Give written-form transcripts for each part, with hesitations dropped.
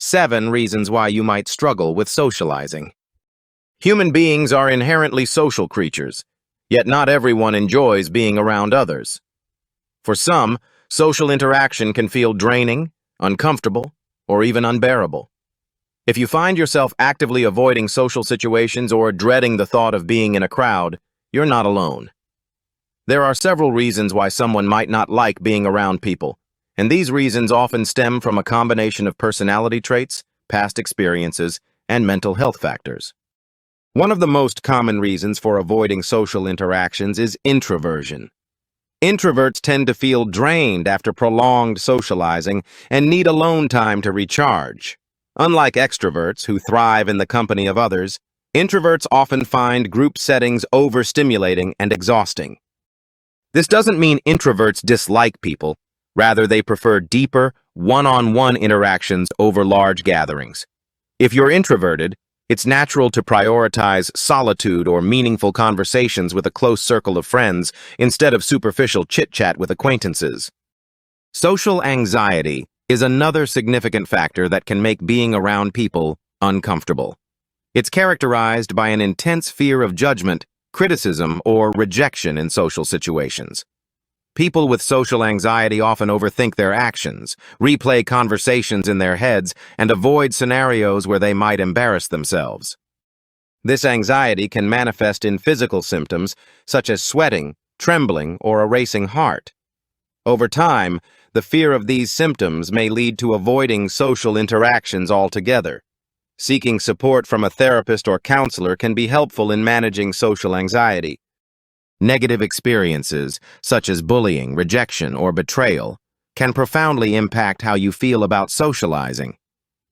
7 reasons why you might struggle with socializing. Human beings are inherently social creatures, yet not everyone enjoys being around others. For some, social interaction can feel draining, uncomfortable, or even unbearable. If you find yourself actively avoiding social situations or dreading the thought of being in a crowd, you're not alone. There are several reasons why someone might not like being around people, and these reasons often stem from a combination of personality traits, past experiences, and mental health factors. One of the most common reasons for avoiding social interactions is introversion. Introverts tend to feel drained after prolonged socializing and need alone time to recharge. Unlike extroverts who thrive in the company of others, introverts often find group settings overstimulating and exhausting. This doesn't mean introverts dislike people. Rather, they prefer deeper, one-on-one interactions over large gatherings. If you're introverted, it's natural to prioritize solitude or meaningful conversations with a close circle of friends instead of superficial chit-chat with acquaintances. Social anxiety is another significant factor that can make being around people uncomfortable. It's characterized by an intense fear of judgment, criticism, or rejection in social situations. People with social anxiety often overthink their actions, replay conversations in their heads, and avoid scenarios where they might embarrass themselves. This anxiety can manifest in physical symptoms such as sweating, trembling, or a racing heart. Over time, the fear of these symptoms may lead to avoiding social interactions altogether. Seeking support from a therapist or counselor can be helpful in managing social anxiety. Negative experiences, such as bullying, rejection, or betrayal, can profoundly impact how you feel about socializing.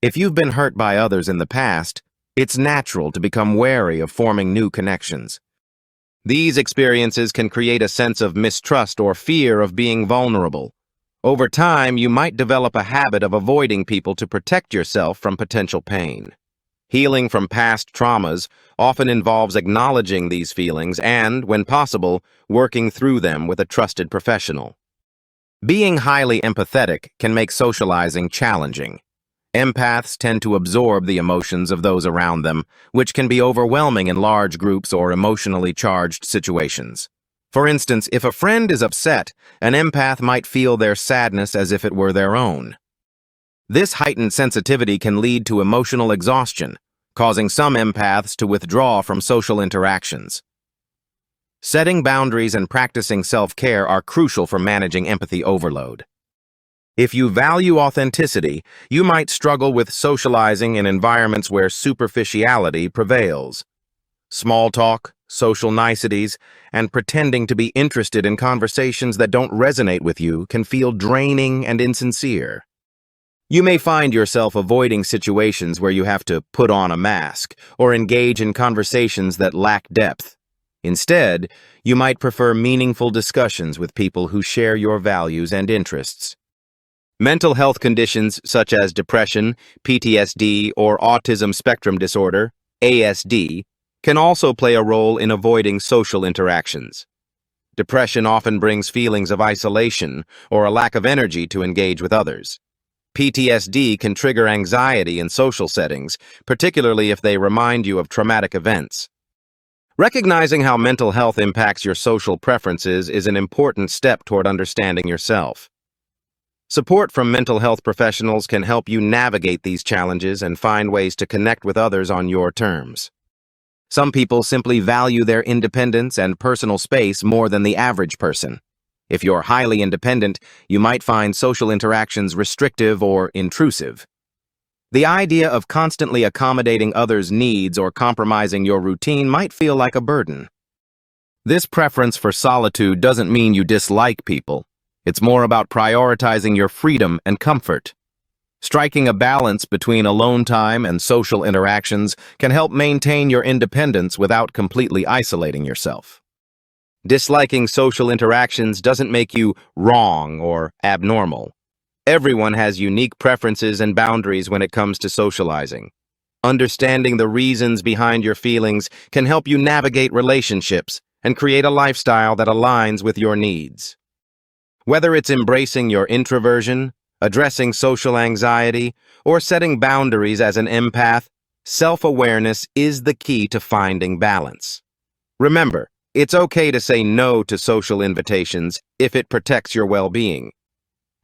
If you've been hurt by others in the past, it's natural to become wary of forming new connections. These experiences can create a sense of mistrust or fear of being vulnerable. Over time, you might develop a habit of avoiding people to protect yourself from potential pain. Healing from past traumas often involves acknowledging these feelings and, when possible, working through them with a trusted professional. Being highly empathetic can make socializing challenging. Empaths tend to absorb the emotions of those around them, which can be overwhelming in large groups or emotionally charged situations. For instance, if a friend is upset, an empath might feel their sadness as if it were their own. This heightened sensitivity can lead to emotional exhaustion, causing some empaths to withdraw from social interactions. Setting boundaries and practicing self-care are crucial for managing empathy overload. If you value authenticity, you might struggle with socializing in environments where superficiality prevails. Small talk, social niceties, and pretending to be interested in conversations that don't resonate with you can feel draining and insincere. You may find yourself avoiding situations where you have to put on a mask or engage in conversations that lack depth. Instead, you might prefer meaningful discussions with people who share your values and interests. Mental health conditions such as depression, PTSD, or autism spectrum disorder, ASD, can also play a role in avoiding social interactions. Depression often brings feelings of isolation or a lack of energy to engage with others. PTSD can trigger anxiety in social settings, particularly if they remind you of traumatic events. Recognizing how mental health impacts your social preferences is an important step toward understanding yourself. Support from mental health professionals can help you navigate these challenges and find ways to connect with others on your terms. Some people simply value their independence and personal space more than the average person. If you're highly independent, you might find social interactions restrictive or intrusive. The idea of constantly accommodating others' needs or compromising your routine might feel like a burden. This preference for solitude doesn't mean you dislike people. It's more about prioritizing your freedom and comfort. Striking a balance between alone time and social interactions can help maintain your independence without completely isolating yourself. Disliking social interactions doesn't make you wrong or abnormal. Everyone has unique preferences and boundaries when it comes to socializing. Understanding the reasons behind your feelings can help you navigate relationships and create a lifestyle that aligns with your needs. Whether it's embracing your introversion, addressing social anxiety, or setting boundaries as an empath, self-awareness is the key to finding balance. Remember, it's okay to say no to social invitations if it protects your well-being.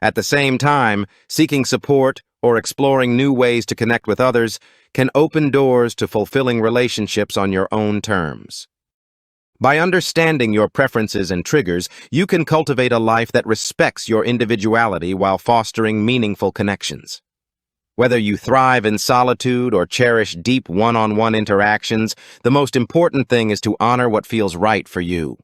At the same time, seeking support or exploring new ways to connect with others can open doors to fulfilling relationships on your own terms. By understanding your preferences and triggers, you can cultivate a life that respects your individuality while fostering meaningful connections. Whether you thrive in solitude or cherish deep one-on-one interactions, the most important thing is to honor what feels right for you.